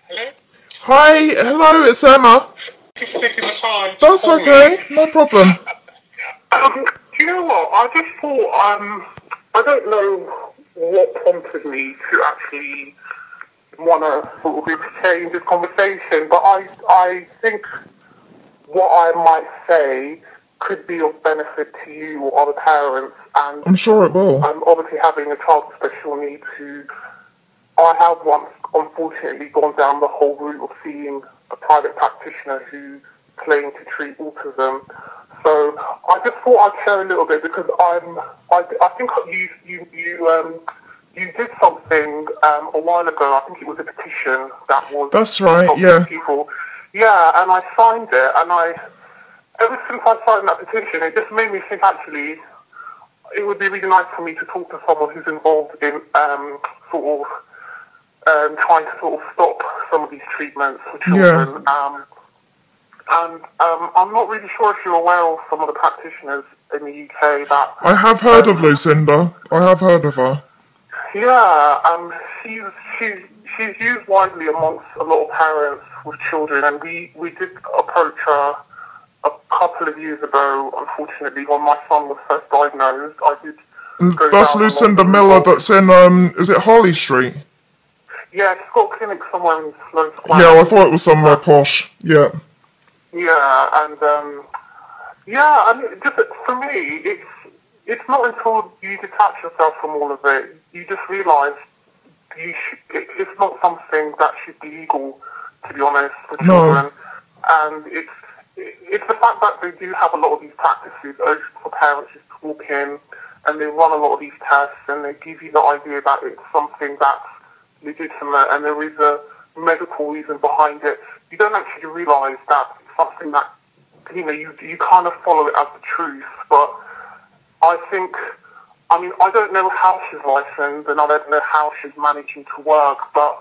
Hello? Hi, hello, it's Emma. Just taking the time to That's call okay, me. no problem. Do you know what? I just thought, I don't know what prompted me to actually want to sort of exchange this conversation, but I think what I might say could be of benefit to you or other parents, and I'm sure it will. obviously having a child with special needs who I have once unfortunately gone down the whole route of seeing a private practitioner who claimed to treat autism. So I just thought I'd share a little bit because I think you did something a while ago. I think it was a petition that was That's to right, stop yeah. people. Yeah, and I signed it, and ever since I signed that petition, it just made me think actually it would be really nice for me to talk to someone who's involved in sort of trying to sort of stop some of these treatments for children. Yeah. I'm not really sure if you're aware of some of the practitioners in the UK that... I have heard of Lucinda. I have heard of her. Yeah, she's used widely amongst a lot of parents with children, and we did approach her a couple of years ago, unfortunately, when my son was first diagnosed. I did go That's down Lucinda along the Miller road. that's in, is it Harley Street? Yeah, she's got a clinic somewhere in Sloane Square. Yeah, I thought it was somewhere posh. Yeah. Yeah, and yeah, I mean, just for me, it's not until you detach yourself from all of it, you just realise it's not something that should be legal, to be honest, for children. No. And it's the fact that they do have a lot of these practices open for parents just to walk in, and they run a lot of these tests, and they give you the idea that it's something that's legitimate, and there is a medical reason behind it. You don't actually realise that it's something that, you kind of follow it as the truth, but I think, I don't know how she's licensed, and I don't know how she's managing to work, but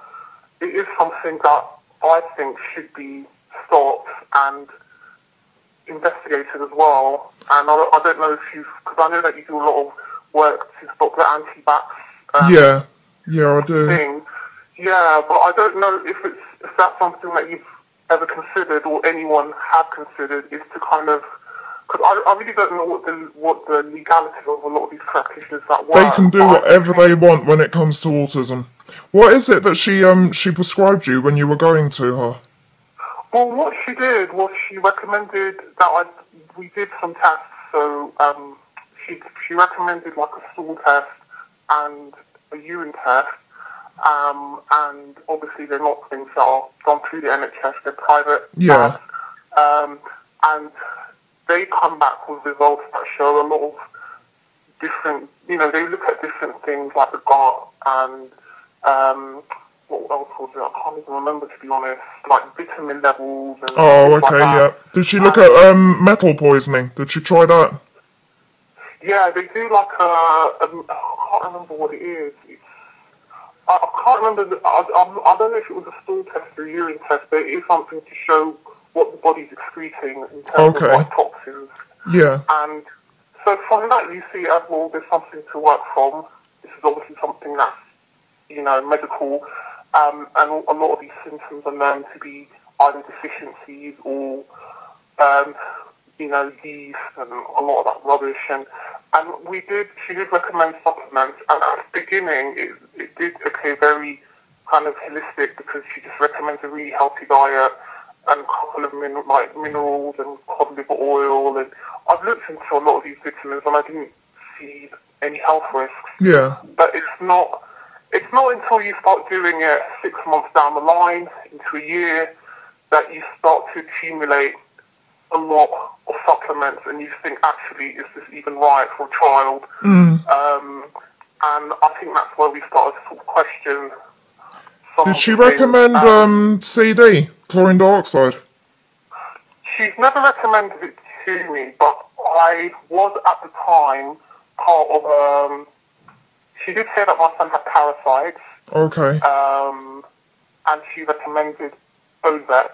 it is something that I think should be stopped and investigated as well. And I don't know if because I know that you do a lot of work to stop the anti-vax Yeah, I do. thing. Yeah, but I don't know if that's something that you've ever considered or anyone have considered, is to kind of, because I really don't know what the legality of a lot of these practitioners that work. They can do whatever they want when it comes to autism. What is it that she prescribed you when you were going to her? Well, what she did was she recommended that we did some tests. So she recommended like a stool test and a urine test. And obviously they're not things that are done through the NHS, they're private Yeah. labs. And they come back with results that show a lot of different, they look at different things like the gut and what else was it? I can't even remember, to be honest. Like vitamin levels and Oh, things like okay, that. yeah. Did she look at metal poisoning? Did she try that? Yeah, they do like I can't remember what it is. I can't remember. I don't know if it was a stool test or a urine test, but it is something to show what the body's excreting in terms of like toxins. Yeah. And so from that you see as well there's something to work from. This is obviously something that's, medical, and a lot of these symptoms are known to be either deficiencies or, yeast and a lot of that rubbish. And she did recommend supplements, and at the beginning it did appear very kind of holistic because she just recommends a really healthy diet and a couple of minerals and cod liver oil. And I've looked into a lot of these vitamins and I didn't see any health risks. Yeah. But it's not until you start doing it 6 months down the line, into a year, that you start to accumulate a lot of supplements and you think, actually, is this even right for a child? And I think that's where we started to sort of question some Did of she the things. recommend CD, chlorine dioxide? She's never recommended it to me, but I was at the time part of she did say that my son had parasites. Okay. And she recommended Ozex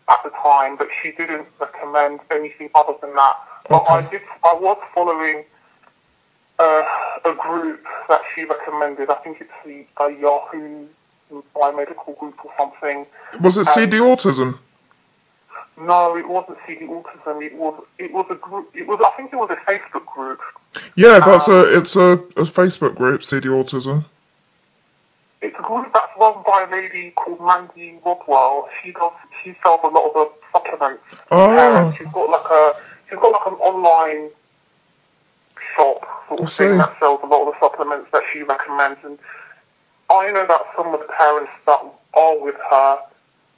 at the time, but she didn't recommend anything other than that. But Okay. I was following a group that she recommended. I think it's a Yahoo biomedical group or something. Was it CD Autism? No, it wasn't CD Autism. It was a group. I think it was a Facebook group. Yeah, it's a Facebook group, CD Autism. It's a group that's run by a lady called Mandy Rodwell. She sells a lot of the supplements. Oh. She's got like an online shop sort of thing that sells a lot of the supplements that she recommends. And I know that some of the parents that are with her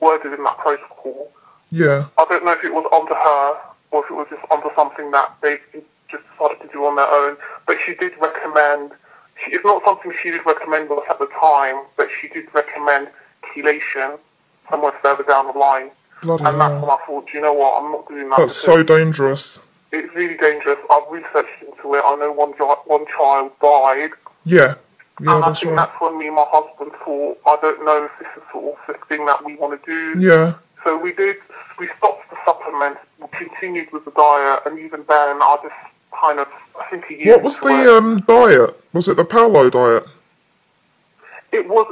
were doing that protocol. Yeah. I don't know if it was under her or if it was just under something that they just decided to do on their own. But she did recommend, it's not something she did recommend us at the time, but she did recommend chelation somewhere further down the line. Bloody and hell. that's when I thought, you know what, I'm not doing that. That's so dangerous. It's really dangerous. I've researched into it. I know one child died. Yeah. Yeah, and that's I think right. that's when me and my husband thought, I don't know if this is sort of the thing that we want to do. Yeah. So we stopped the supplements, we continued with the diet, and even then I just kind of, I think a year What was the diet? Was it the Paolo diet? It was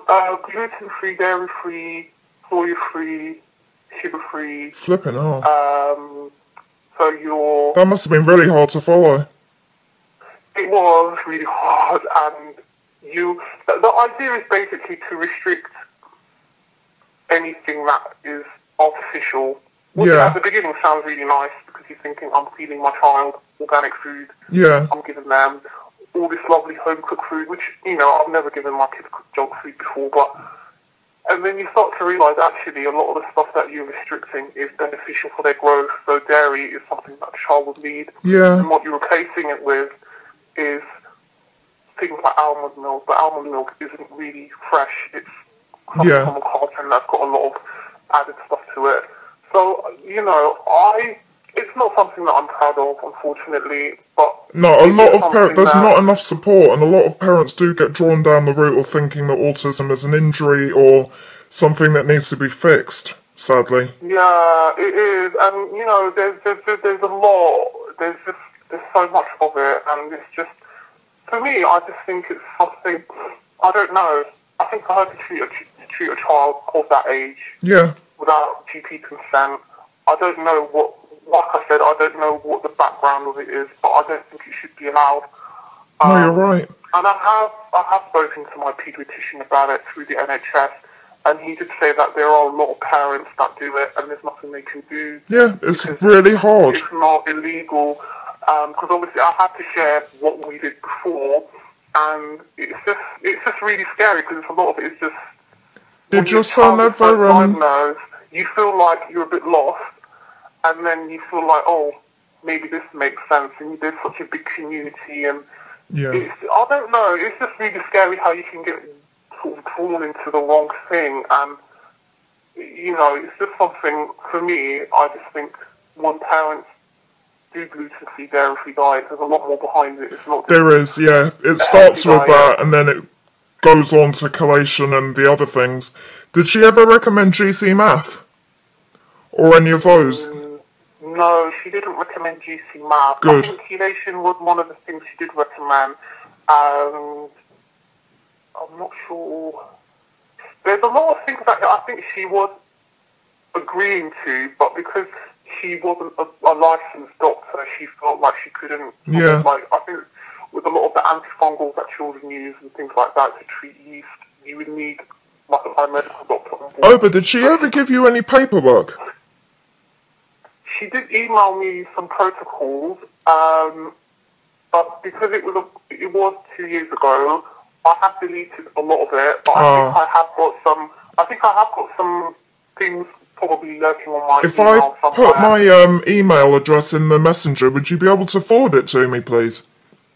gluten-free, dairy-free, soy-free, sugar-free. Flipping hell. So that must have been really hard to follow. It was really hard, and the idea is basically to restrict anything that is artificial. Which at the beginning sounds really nice because you're thinking, I'm feeding my child organic food. Yeah. I'm giving them all this lovely home-cooked food, which, I've never given my kids junk food before, and then you start to realise actually a lot of the stuff that you're restricting is beneficial for their growth. So dairy is something that the child would need. Yeah. And what you're replacing it with is things like almond milk, but almond milk isn't really fresh. It's coming from a carton that's got a lot of added stuff to it. So, it's not something that I'm proud of, unfortunately, but... No, a lot of parents, there's not enough support, and a lot of parents do get drawn down the route of thinking that autism is an injury or something that needs to be fixed, sadly. Yeah, it is, and, there's a lot, there's so much of it, and it's just, for me, I just think it's something, I don't know, I think for her to treat a child of that age without GP consent, I don't know like I said, I don't know what the background of it is, but I don't think it should be allowed. No, you're right. And I have spoken to my paediatrician about it through the NHS, and he did say that there are a lot of parents that do it, and there's nothing they can do. Yeah, it's really hard. It's not illegal, because obviously I had to share what we did before, and it's just really scary because a lot of it is just. Did your son ever diagnosed, you feel like you're a bit lost, and then you feel like, oh, maybe this makes sense, and there's such a big community, and I don't know, it's just really scary how you can get sort of drawn into the wrong thing, and, it's just something, for me, I just think when parents do gluten-free, dairy-free diets, there's a lot more behind it. It's not there is, yeah. It starts with that, and then it goes on to collation and the other things. Did she ever recommend GC Math? Or any of those? No, she didn't recommend GC Math. Good. I think chelation was one of the things she did recommend. And I'm not sure. There's a lot of things that I think she was agreeing to, but because she wasn't a licensed doctor, she felt like she couldn't. I think with a lot of the antifungals that children use and things like that to treat yeast, you would need like a biomedical doctor on board. Oh, but did she ever give you any paperwork? She did email me some protocols, but because it was 2 years ago, I have deleted a lot of it. But I think I have got some things probably lurking on my if email I put my email address in the messenger, would you be able to forward it to me, please?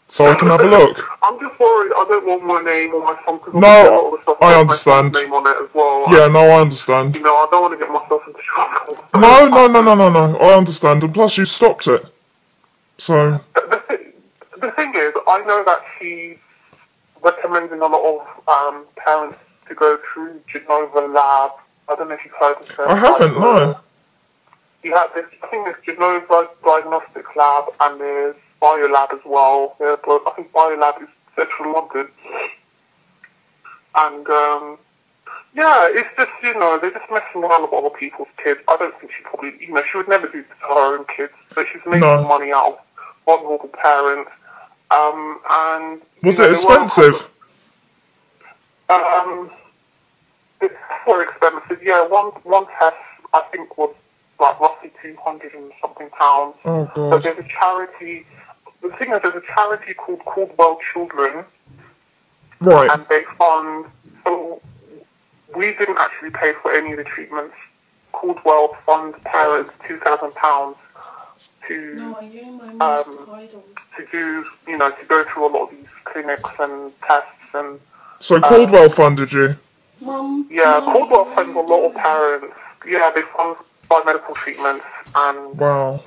So I can have a look. I'm just worried. I don't want my name or my phone. No, I understand. Name on it as well. Yeah, no, I understand. I don't want to get myself into trouble. No. I understand. And plus, you stopped it. So. The thing is, I know that she's recommending a lot of parents to go through Genova Lab. I don't know if you've heard of it. I haven't, no. You have this, I think there's Genova Diagnostic Lab and there's Biolab as well. I think Biolab is central London. And, Yeah, it's just, they're just messing around with other people's kids. I don't think she probably, she would never do this to her own kids, but she's making money out of vulnerable parents. And was it expensive? It's more expensive. Yeah, one test I think was like roughly 200 and something pounds. Oh God! But there's a charity. The thing is, there's a charity called Caudwell Children, right? And they fund. So we didn't actually pay for any of the treatments. Caudwell funds parents £2,000 to do, to go through a lot of these clinics and tests and. So Caudwell funded you? Yeah, Caudwell funds a lot of parents. Yeah, they fund biomedical treatments and. Wow.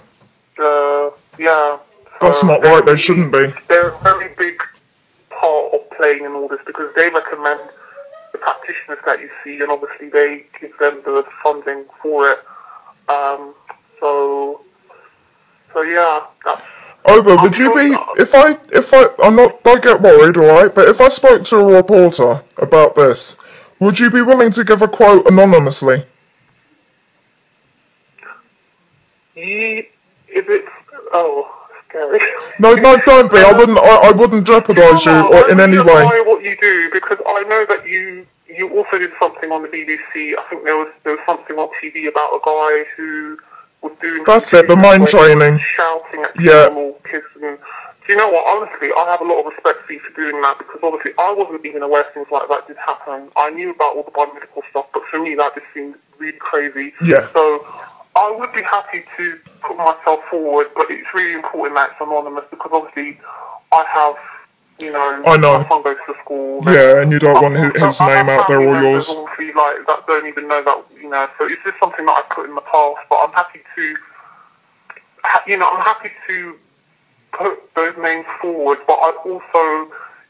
Yeah. That's not right. They shouldn't be. They're a very big part of playing in all this because they recommend the practitioners that you see, and obviously they give them the funding for it. So yeah, that's. Oba, would you be, don't get worried, alright, but if I spoke to a reporter about this, would you be willing to give a quote anonymously? If it's, scary. No, don't be, I wouldn't jeopardise you or in any way. I admire what you do, because I know that you also did something on the BBC. I think there was something on TV about a guy who was doing. That's it, the mind training. Shouting at normal kids. And do you know what? Honestly, I have a lot of respect for you for doing that, because obviously I wasn't even aware things like that did happen. I knew about all the biomedical stuff, but for me that just seemed really crazy. Yeah. So I would be happy to put myself forward, but it's really important that it's anonymous, because obviously I have, I know. My son goes to school. Yeah, and you don't want his name out there or yours. Like, that don't even know that, so it's just something that I've put in the past, but I'm happy to, put those names forward, but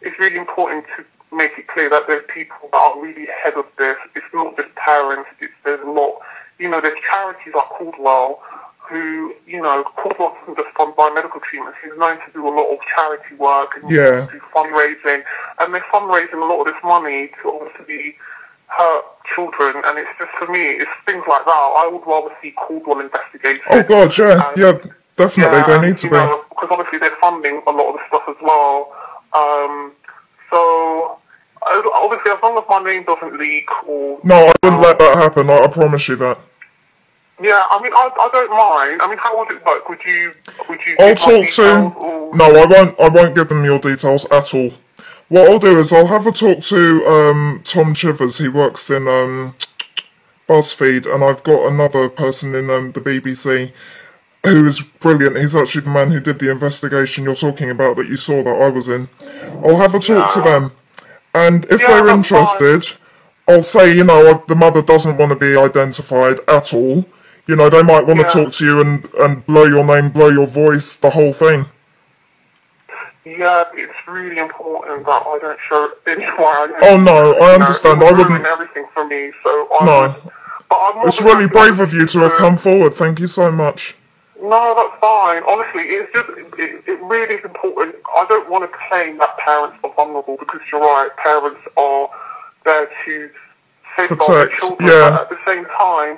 it's really important to make it clear that there's people that are really ahead of this. It's not just parents, there's a lot, there's charities like Caudwell, who, Caudwell doesn't just fund biomedical treatments. He's known to do a lot of charity work and do fundraising, and they're fundraising a lot of this money to obviously hurt children, and it's just, for me, it's things like that. I would rather see Caudwell investigated. Oh God, yeah, definitely, they need to be. Because obviously they're funding a lot of the stuff as well. So, obviously, as long as my name doesn't leak or... No, I wouldn't let that happen, I promise you that. Yeah, I mean, I don't mind. I mean, how would it work? Would you I'll talk to... Or... No, I won't give them your details at all. What I'll do is I'll have a talk to Tom Chivers. He works in BuzzFeed, and I've got another person in the BBC who is brilliant. He's actually the man who did the investigation you're talking about that you saw that I was in. I'll have a talk to them, and if they're interested, I'll say, the mother doesn't want to be identified at all. They might want to talk to you and blow your name, blow your voice, the whole thing. Yeah, it's really important that I don't show anyone. Oh no, I understand. I wouldn't. Everything for me, so it's really brave of you to have come forward. Thank you so much. No, that's fine. Honestly, it's just it really is important. I don't want to claim that parents are vulnerable, because you're right. Parents are there to safeguard their children, but at the same time,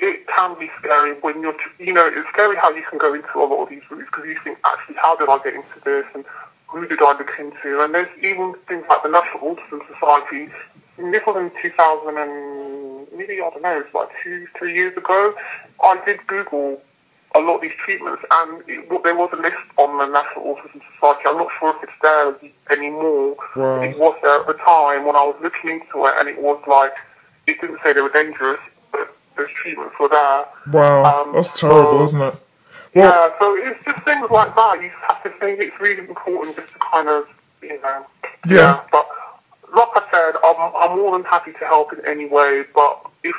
it can be scary when you're, it's scary how you can go into a lot of these routes, because you think, actually, how did I get into this, and who did I look into? And there's even things like the National Autism Society. And this was in 2000 and maybe, I don't know, it's like 2-3 years ago. I did Google a lot of these treatments, and there was a list on the National Autism Society. I'm not sure if it's there anymore. Wow. It was there at the time when I was looking into it, and it was like, it didn't say they were dangerous, but those treatments were there. Wow, that's terrible, isn't it? Well, yeah, so it's just things like that. You have to think it's really important just to kind of, Yeah. But like I said, I'm more than happy to help in any way, but if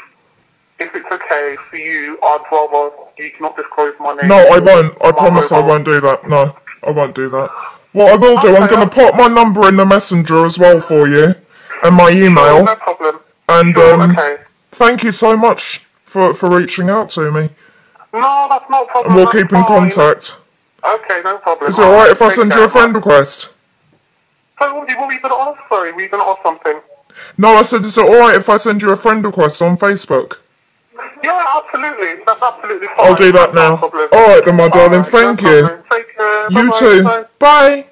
it's okay for you, I'd rather you not disclose my name. No, I won't. I promise I won't do that. No, I won't do that. What I will do, I'm going to put my number in the messenger as well for you, and my email. Sure, no problem. And thank you so much for reaching out to me. No, that's not a problem. And we'll keep in contact. Okay, no problem. Is it alright if I send you a friend request? So what were you going to ask? Sorry, were you going to ask something? No, I said, is it alright if I send you a friend request on Facebook? Yeah, absolutely. That's absolutely fine. I'll do that That's not a now. problem. Alright then, my darling, Alright, no thank you. problem. Take care. You Bye-bye. too. Bye. Bye.